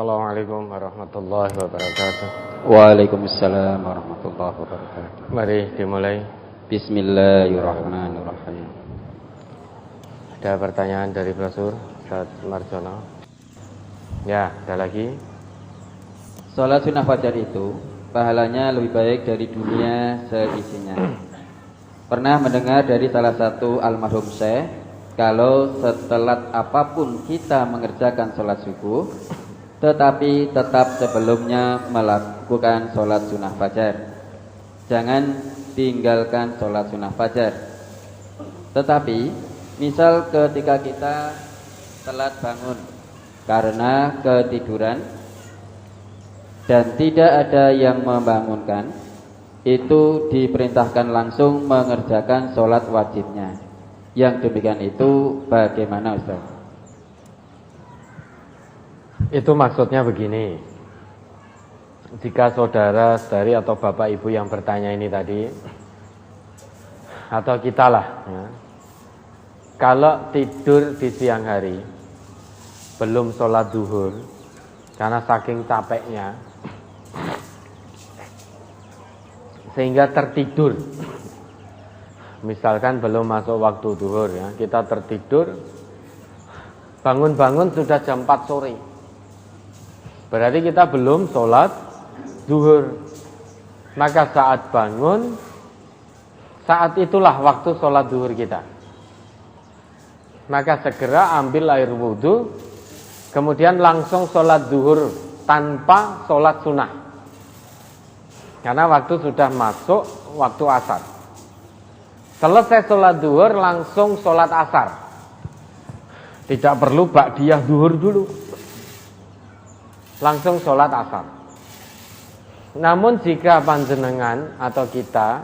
Assalamualaikum warahmatullahi wabarakatuh. Waalaikumsalam warahmatullahi wabarakatuh. Mari dimulai. Bismillahirrahmanirrahim. Ada pertanyaan dari Profesor Ustaz Marjono? Ya, ada lagi. Salat sunnah fajar itu pahalanya lebih baik dari dunia seisinya. Pernah mendengar dari salah satu almarhum Syekh, kalau setelah apapun kita mengerjakan sholat subuh, tetapi tetap sebelumnya melakukan sholat sunnah fajar, jangan tinggalkan sholat sunnah fajar. Tetapi misal ketika kita telat bangun karena ketiduran dan tidak ada yang membangunkan, itu diperintahkan langsung mengerjakan sholat wajibnya. Yang demikian itu bagaimana, Ustaz? Itu maksudnya begini. Jika saudara-saudari atau bapak ibu yang bertanya ini tadi, atau kita lah ya, kalau tidur di siang hari belum sholat zuhur karena saking capeknya sehingga tertidur, misalkan belum masuk waktu zuhur ya, kita tertidur, bangun-bangun sudah jam 4 sore, berarti kita belum sholat zuhur. Maka saat bangun, saat itulah waktu sholat zuhur kita. Maka segera ambil air wudhu, kemudian langsung sholat zuhur tanpa sholat sunnah, karena waktu sudah masuk waktu asar. Selesai sholat zuhur langsung sholat asar, tidak perlu ba'diyah zuhur dulu, langsung sholat asar. Namun jika panjenengan atau kita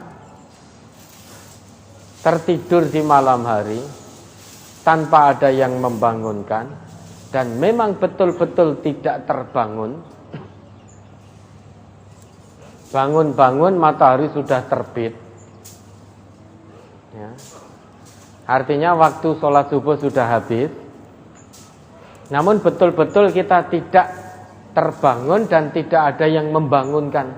tertidur di malam hari tanpa ada yang membangunkan dan memang betul-betul tidak terbangun, bangun-bangun matahari sudah terbit ya, artinya waktu sholat subuh sudah habis, namun betul-betul kita tidak terbangun dan tidak ada yang membangunkan,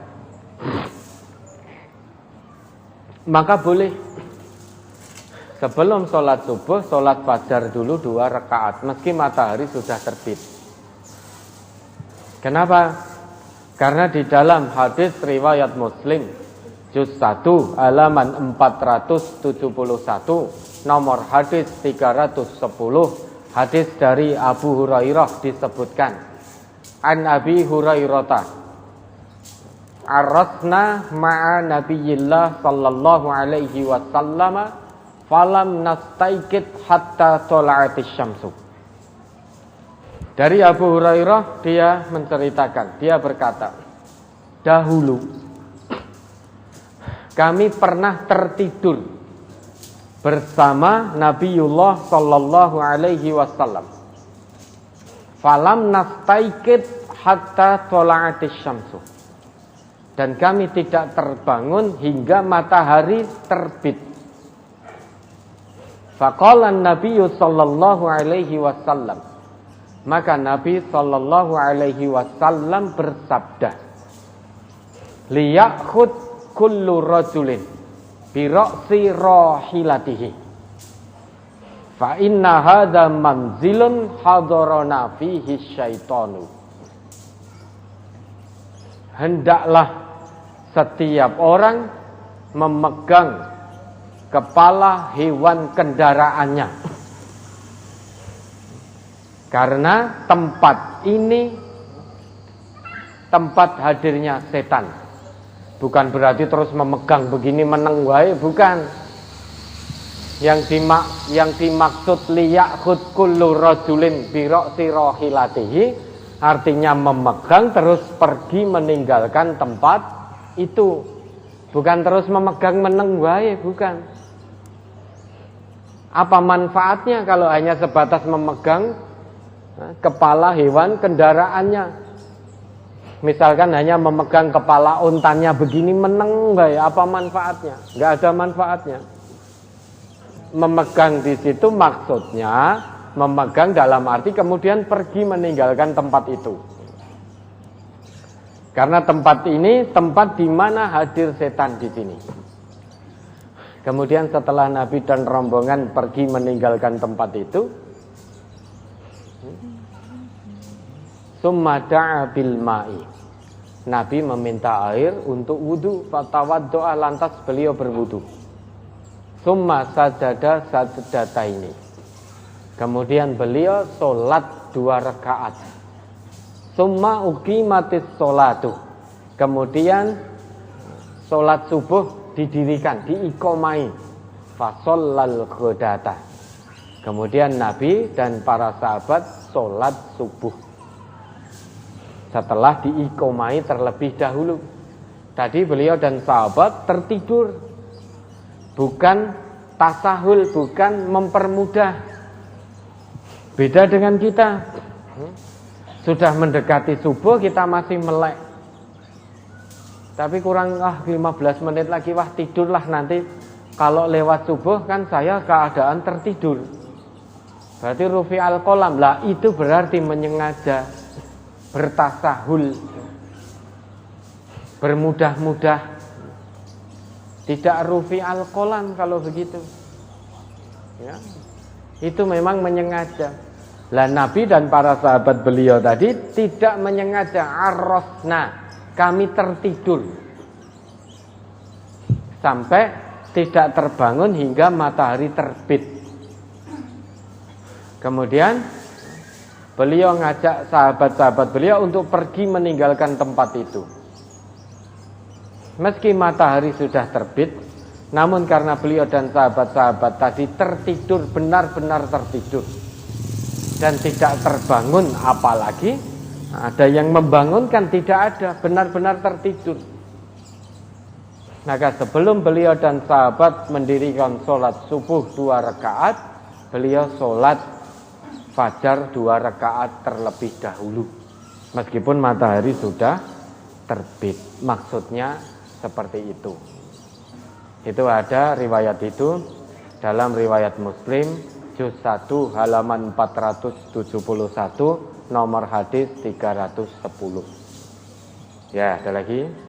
maka boleh sebelum sholat subuh, sholat fajar dulu 2 rakaat meski matahari sudah terbit. Kenapa? Karena di dalam hadis riwayat Muslim juz 1 halaman 471, nomor hadis 310, hadis dari Abu Hurairah disebutkan, an Abi Hurairah arrasna ma'a nabiyillah sallallahu alaihi wasallam falam nastaikid hatta tola'atis syamsu. Dari Abu Hurairah, dia menceritakan, dia berkata, dahulu kami pernah tertidur bersama Nabiullah sallallahu alaihi wasallam. Falam nastaikid hatta tola'atis syamsu. Dan kami tidak terbangun hingga matahari terbit. Faqala Nabi sallallahu alaihi wasallam, maka Nabi sallallahu alaihi wasallam bersabda, liyakhud kullu rajulin bi ra'si rahilatihi fa inna hadza manzilun hadarana fihi syaitanu. Hendaklah setiap orang memegang kepala hewan kendaraannya, karena tempat ini tempat hadirnya setan. Bukan berarti terus memegang begini meneng wae, bukan. Yang dimaksud liyakhud kullu rajulin bi ra'si rahilatihi artinya memegang terus pergi meninggalkan tempat itu. Bukan terus memegang meneng wae, bukan. Apa manfaatnya kalau hanya sebatas memegang kepala hewan kendaraannya? Misalkan hanya memegang kepala untanya begini meneng bae, apa manfaatnya? Enggak ada manfaatnya. Memegang di situ maksudnya memegang dalam arti kemudian pergi meninggalkan tempat itu. Karena tempat ini tempat di mana hadir setan di sini. Kemudian setelah Nabi dan rombongan pergi meninggalkan tempat itu, summa da'a bil ma'i. Nabi meminta air untuk wudu, fatawaddo'a, lantas beliau berwudu. Summa sajada sajdataini. Kemudian beliau sholat 2 rakaat. Summa uqimatis sholatu. Kemudian sholat subuh didirikan, diikomai. Fashollal ghadata. Kemudian Nabi dan para sahabat sholat subuh. Setelah diikomai terlebih dahulu. Tadi beliau dan sahabat tertidur. Bukan tasahul, bukan mempermudah. Beda dengan kita. Sudah mendekati subuh kita masih melek. Tapi kurang 15 menit lagi, wah tidurlah nanti. Kalau lewat subuh kan saya keadaan tertidur. Berarti rufi al-qalam lah, itu berarti menyengaja, bertasahul, bermudah-mudah. Tidak rufi al-qalam kalau begitu. Ya. Itu memang menyengaja. Lah Nabi dan para sahabat beliau tadi tidak menyengaja, arrosna, kami tertidur sampai tidak terbangun hingga matahari terbit. Kemudian beliau ngajak sahabat-sahabat beliau untuk pergi meninggalkan tempat itu. Meski matahari sudah terbit, namun karena beliau dan sahabat-sahabat tadi tertidur, benar-benar tertidur dan tidak terbangun, apalagi ada yang membangunkan, tidak ada, benar-benar tertidur. Maka sebelum beliau dan sahabat mendirikan sholat subuh 2 rakaat, beliau sholat fajar 2 rakaat terlebih dahulu, meskipun matahari sudah terbit. Maksudnya seperti itu. Itu ada riwayat itu dalam riwayat Muslim juz 1 halaman 471, nomor hadis 310. Ya, ada lagi.